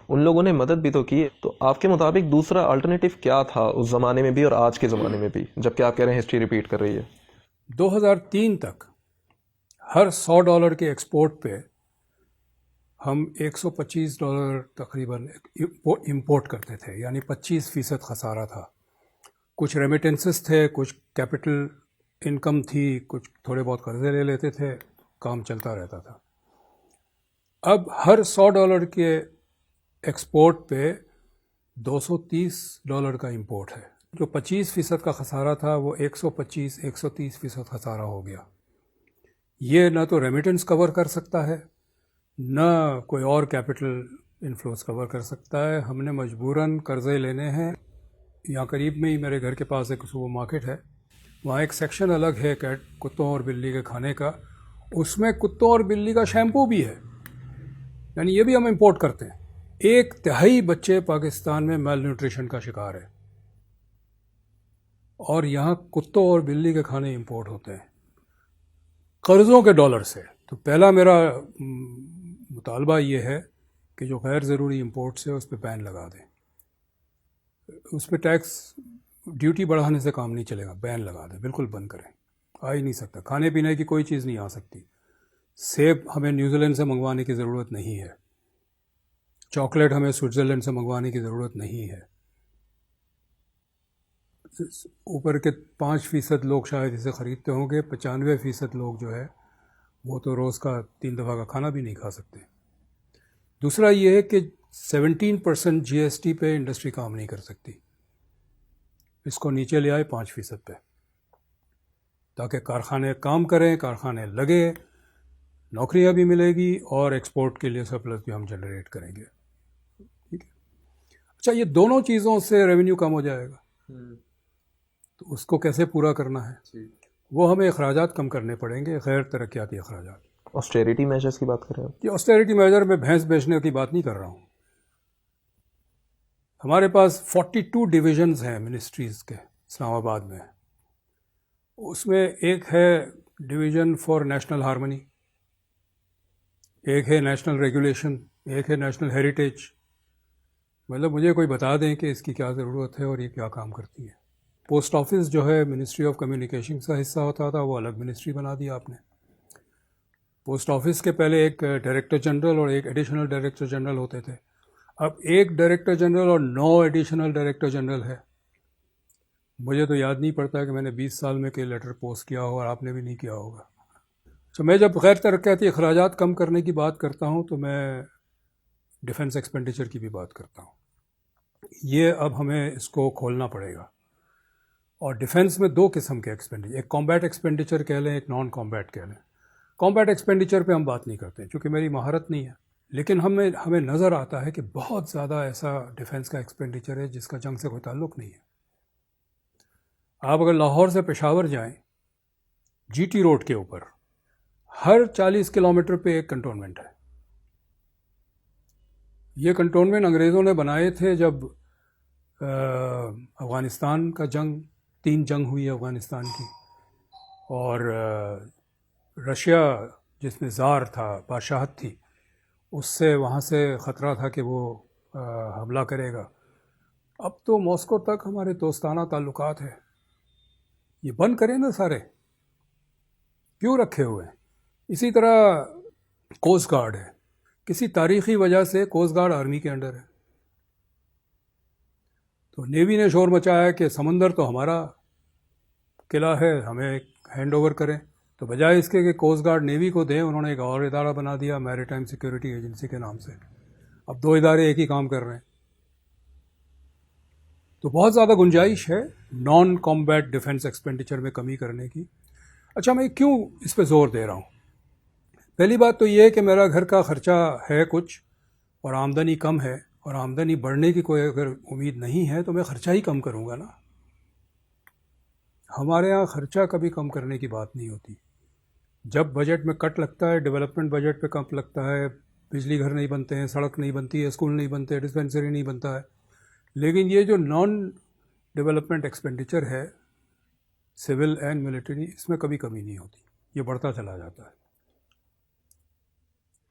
ان لوگوں نے مدد بھی تو کی. تو آپ کے مطابق دوسرا الٹرنیٹیو کیا تھا اس زمانے میں بھی اور آج کے زمانے میں بھی، جبکہ آپ کہہ رہے ہیں ہسٹری ریپیٹ کر رہی ہے؟ 2003 تک ہر $100 کے ایکسپورٹ پہ ہم $125 تقریباً امپورٹ کرتے تھے، یعنی 25% خسارہ تھا. کچھ ریمیٹنسز تھے، کچھ کیپٹل انکم تھی، کچھ تھوڑے بہت قرضے لے لیتے تھے، کام چلتا رہتا تھا. اب ہر $100 کے ایکسپورٹ پہ $230 کا امپورٹ ہے. جو 25% کا خسارہ تھا وہ 125-130% خسارہ ہو گیا. یہ نہ تو ریمیٹنس کور کر سکتا ہے، نہ کوئی اور کیپٹل انفلوز کور کر سکتا ہے. ہم نے مجبوراً قرضے لینے ہیں. یہاں قریب میں ہی میرے گھر کے پاس ایک سپر مارکیٹ ہے، وہاں ایک سیکشن الگ ہے کتوں اور بلی کے کھانے کا. اس میں کتوں اور بلی کا شیمپو بھی ہے، یعنی یہ بھی ہم امپورٹ کرتے ہیں. 1/3 بچے پاکستان میں میل نیوٹریشن کا شکار ہے، اور یہاں کتوں اور بلی کے کھانے امپورٹ ہوتے ہیں قرضوں کے ڈالر سے. تو پہلا میرا مطالبہ یہ ہے کہ جو غیر ضروری امپورٹس ہے اس پہ بین لگا دیں. اس پہ ٹیکس ڈیوٹی بڑھانے سے کام نہیں چلے گا، بین لگا دیں، بالکل بند کریں. آ ہی نہیں سکتا، کھانے پینے کی کوئی چیز نہیں آ سکتی. سیب ہمیں نیوزی لینڈ سے منگوانے کی ضرورت نہیں ہے، چاکلیٹ ہمیں سوئٹزرلینڈ سے منگوانے کی ضرورت نہیں ہے. اوپر کے 5% لوگ شاید اسے خریدتے ہوں گے، 95% لوگ جو ہے وہ تو روز کا 3 دفعہ کا کھانا بھی نہیں کھا سکتے. دوسرا یہ ہے کہ 17% GST پہ انڈسٹری کام نہیں کر سکتی. اس کو نیچے لے آئے 5% پہ، تاکہ کارخانے کام کریں، کارخانے لگے، نوکریاں بھی ملے گی اور ایکسپورٹ کے لیے سرپلس بھی ہم جنریٹ کریں گے. ٹھیک ہے. اچھا، یہ دونوں چیزوں سے ریونیو کم ہو جائے گا، تو اس کو کیسے پورا کرنا ہے؟ وہ ہمیں اخراجات کم کرنے پڑیں گے، غیر ترقیاتی اخراجات. آسٹیریٹی میجرز کی بات کر رہے ہیں؟ یہ آسٹیریٹی میجر میں بھینس بیچنے کی بات نہیں کر رہا ہوں. ہمارے پاس 42 ڈویژنز ہیں منسٹریز کے اسلام آباد میں. اس میں ایک ہے ڈویژن فار نیشنل ہارمنی، ایک ہے نیشنل ریگولیشن، ایک ہے نیشنل ہیریٹیج. مطلب مجھے کوئی بتا دیں کہ اس کی کیا ضرورت ہے اور یہ کیا کام کرتی ہے. پوسٹ آفس جو ہے منسٹری آف کمیونیکیشن کا حصہ ہوتا تھا، وہ الگ منسٹری بنا دیا آپ نے. پوسٹ آفس کے پہلے ایک ڈائریکٹر جنرل اور ایک ایڈیشنل ڈائریکٹر جنرل ہوتے تھے. اب ایک ڈائریکٹر جنرل اور 9 ایڈیشنل ڈائریکٹر جنرل ہے. مجھے تو یاد نہیں پڑتا کہ میں نے 20 سال میں کوئی لیٹر پوسٹ کیا ہو، اور آپ نے بھی نہیں کیا ہوگا. تو میں جب غیر ترقیاتی اخراجات کم کرنے کی بات کرتا ہوں تو میں ڈیفنس ایکسپینڈیچر کی بھی بات کرتا ہوں. یہ اب ہمیں اس کو کھولنا پڑے گا. اور ڈیفنس میں 2 قسم کے ایکسپینڈیچر، ایک کامبیٹ ایکسپینڈیچر کہہ لیں، ایک نان کامبیٹ کہہ لیں. کامبیٹ ایکسپینڈیچر پہ ہم بات نہیں کرتے چونکہ میری مہارت نہیں ہے، لیکن ہمیں نظر آتا ہے کہ بہت زیادہ ایسا ڈیفنس کا ایکسپینڈیچر ہے جس کا جنگ سے کوئی تعلق نہیں ہے. آپ اگر لاہور سے پشاور جائیں، GT روڈ کے اوپر ہر 40 کلومیٹر پہ ایک کنٹونمنٹ ہے. یہ کنٹونمنٹ انگریزوں نے بنائے تھے جب افغانستان کا جنگ 3 جنگ ہوئی افغانستان کی، اور رشیا جس میں زار تھا، بادشاہت تھی، اس سے وہاں سے خطرہ تھا کہ وہ حملہ کرے گا. اب تو ماسکو تک ہمارے دوستانہ تعلقات ہیں. یہ بند کریں نا سارے، کیوں رکھے ہوئے ہیں؟ اسی طرح کوسٹ گارڈ ہے، کسی تاریخی وجہ سے کوسٹ گارڈ آرمی کے انڈر ہے. تو نیوی نے شور مچایا کہ سمندر تو ہمارا قلعہ ہے، ہمیں ہینڈ اوور کریں. تو بجائے اس کے کہ کوسٹ گارڈ نیوی کو دیں، انہوں نے ایک اور ادارہ بنا دیا میری ٹائم سیکورٹی ایجنسی کے نام سے. اب 2 ادارے ایک ہی کام کر رہے ہیں. تو بہت زیادہ گنجائش ہے نان کامبیٹ ڈیفنس ایکسپینڈیچر میں کمی کرنے کی. اچھا، میں کیوں اس پہ زور دے رہا ہوں؟ پہلی بات تو یہ ہے کہ میرا گھر کا خرچہ ہے کچھ، اور آمدنی کم ہے، اور آمدنی بڑھنے کی کوئی اگر امید نہیں ہے تو میں خرچہ ہی کم کروں گا نا. ہمارے ہاں خرچہ کبھی کم کرنے کی بات نہیں ہوتی. جب بجٹ میں کٹ لگتا ہے، ڈیولپمنٹ بجٹ پہ کم لگتا ہے، بجلی گھر نہیں بنتے ہیں، سڑک نہیں بنتی ہے، اسکول نہیں بنتے، ڈسپینسری نہیں بنتا ہے. لیکن یہ جو نان ڈیولپمنٹ ایکسپینڈیچر ہے، سول اینڈ ملٹری، اس میں کبھی کمی نہیں ہوتی، یہ بڑھتا چلا جاتا ہے.